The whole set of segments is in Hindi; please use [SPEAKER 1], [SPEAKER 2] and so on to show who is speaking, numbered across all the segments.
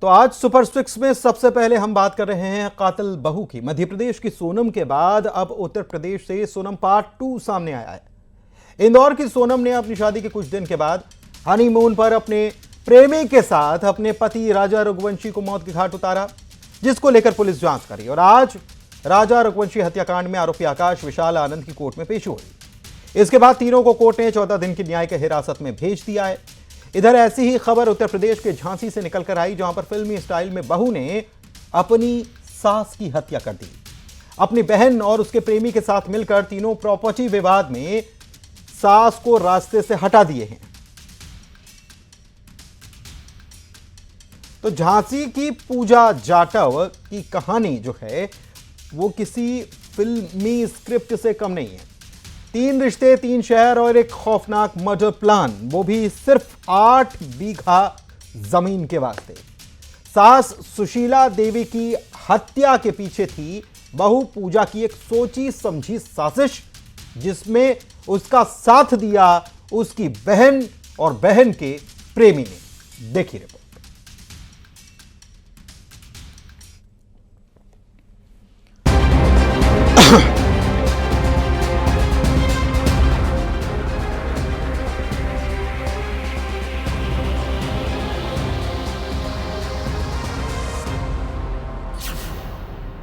[SPEAKER 1] तो आज सुपर सिक्स में सबसे पहले हम बात कर रहे हैं कातिल बहू की। मध्य प्रदेश की सोनम के बाद अब उत्तर प्रदेश से सोनम पार्ट 2 सामने आया है। इंदौर की सोनम ने अपनी शादी के कुछ दिन के बाद हनीमून पर अपने प्रेमी के साथ अपने पति राजा रघुवंशी को मौत के घाट उतारा, जिसको लेकर पुलिस जांच करी और आज राजा रघुवंशी हत्याकांड में आरोपी आकाश विशाल आनंद की कोर्ट में पेश हुई। इसके बाद तीनों को कोर्ट ने 14 दिन की न्यायिक हिरासत में भेज दिया है। इधर ऐसी ही खबर उत्तर प्रदेश के झांसी से निकलकर आई, जहां पर फिल्मी स्टाइल में बहू ने अपनी सास की हत्या कर दी। अपनी बहन और उसके प्रेमी के साथ मिलकर तीनों प्रॉपर्टी विवाद में सास को रास्ते से हटा दिए हैं। तो झांसी की पूजा जाटव की कहानी जो है वो किसी फिल्मी स्क्रिप्ट से कम नहीं है। 3 रिश्ते, 3 शहर और एक खौफनाक मर्डर प्लान, वो भी सिर्फ 8 बीघा जमीन के वास्ते। सास सुशीला देवी की हत्या के पीछे थी बहू पूजा की एक सोची समझी साजिश, जिसमें उसका साथ दिया उसकी बहन और बहन के प्रेमी ने। देखिए रिपोर्ट।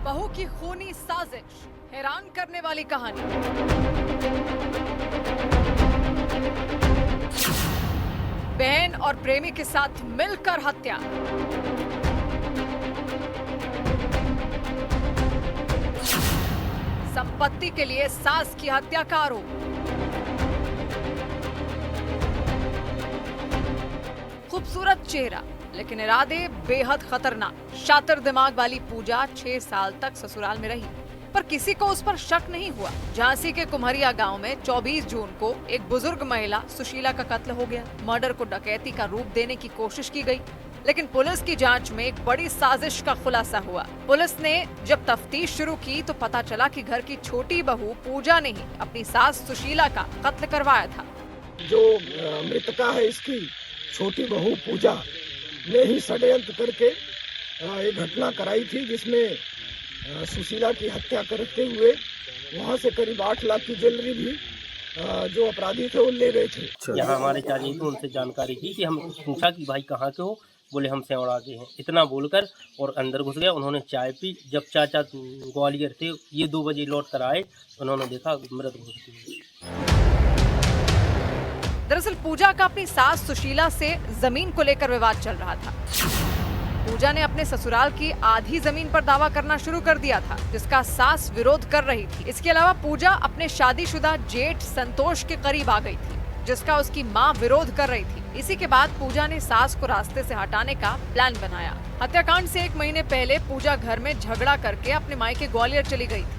[SPEAKER 2] बहू की खूनी साजिश, हैरान करने वाली कहानी। बहन और प्रेमी के साथ मिलकर हत्या। संपत्ति के लिए सास की हत्या का आरोप। खूबसूरत चेहरा लेकिन इरादे बेहद खतरनाक। शातिर दिमाग वाली पूजा 6 साल तक ससुराल में रही, पर किसी को उस पर शक नहीं हुआ। झांसी के कुम्हरिया गांव में 24 जून को एक बुजुर्ग महिला सुशीला का कत्ल हो गया। मर्डर को डकैती का रूप देने की कोशिश की गई, लेकिन पुलिस की जांच में एक बड़ी साजिश का खुलासा हुआ। पुलिस ने जब तफ्तीश शुरू की तो पता चला कि घर की छोटी बहू पूजा ने ही अपनी सास सुशीला का कत्ल करवाया था।
[SPEAKER 3] जो मृतका है इसकी छोटी बहू पूजा ने ही षड्यंत्र करके ये घटना कराई थी, जिसमें सुशीला की हत्या करते हुए वहां से करीब 8 लाख की ज्वेलरी भी जो अपराधी थे वो ले गए थे।
[SPEAKER 4] यहाँ हमारे चाची को उनसे जानकारी की कि हम पूछा कि भाई कहाँ के हो, बोले हम सेवड़ा के हैं। इतना बोलकर और अंदर घुस गया। उन्होंने चाय पी। जब चाचा ग्वालियर थे, ये 2 बजे लौट कर आए, उन्होंने देखा मृत घुस गई।
[SPEAKER 2] दरअसल पूजा का अपनी सास सुशीला से जमीन को लेकर विवाद चल रहा था। पूजा ने अपने ससुराल की आधी जमीन पर दावा करना शुरू कर दिया था, जिसका सास विरोध कर रही थी। इसके अलावा पूजा अपने शादीशुदा जेठ संतोष के करीब आ गई थी, जिसका उसकी मां विरोध कर रही थी। इसी के बाद पूजा ने सास को रास्ते से हटाने का प्लान बनाया। हत्याकांड से 1 महीने पहले पूजा घर में झगड़ा करके अपने मायके ग्वालियर चली गई थी।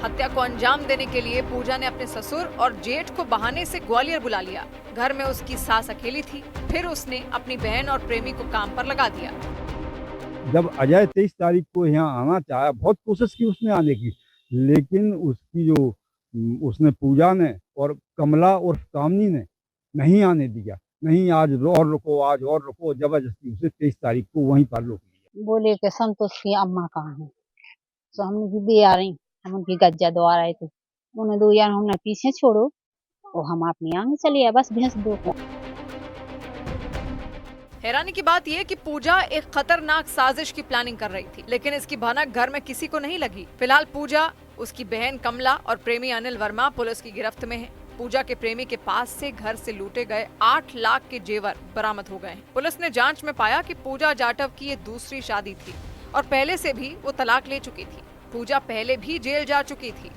[SPEAKER 2] हत्या को अंजाम देने के लिए पूजा ने अपने ससुर और जेठ को बहाने से ग्वालियर बुला लिया। घर में उसकी सास अकेली थी। फिर उसने अपनी बहन और प्रेमी को काम पर लगा दिया।
[SPEAKER 5] जब अजय 23 तारीख को यहाँ आना चाहा, बहुत कोशिश की उसने आने की, लेकिन उसकी जो उसने पूजा ने और कमला और कामनी ने नहीं आने दिया। नहीं, आज और रुको, आज और रुको, जबरदस्ती उसे 23 तारीख को वहीं पर रोक लिया।
[SPEAKER 6] बोले कि संतोष की अम्मा कहाँ है, तो हमने की दे आ रही, हम उनकी गज्जा द्वार आए थे। उन्हें 2 यार हमने पीछे छोड़ो और हम अपने आगे चले आए, बस भैंस 2 को।
[SPEAKER 2] हैरानी की बात यह कि पूजा एक खतरनाक साजिश की प्लानिंग कर रही थी, लेकिन इसकी भनक घर में किसी को नहीं लगी। फिलहाल पूजा, उसकी बहन कमला और प्रेमी अनिल वर्मा पुलिस की गिरफ्त में है। पूजा के प्रेमी के पास से घर से लूटे गए 8 लाख के जेवर बरामद हो गए हैं। पुलिस ने जांच में पाया कि पूजा जाटव की ये दूसरी शादी थी और पहले से भी वो तलाक ले चुकी थी। पूजा पहले भी जेल जा चुकी थी।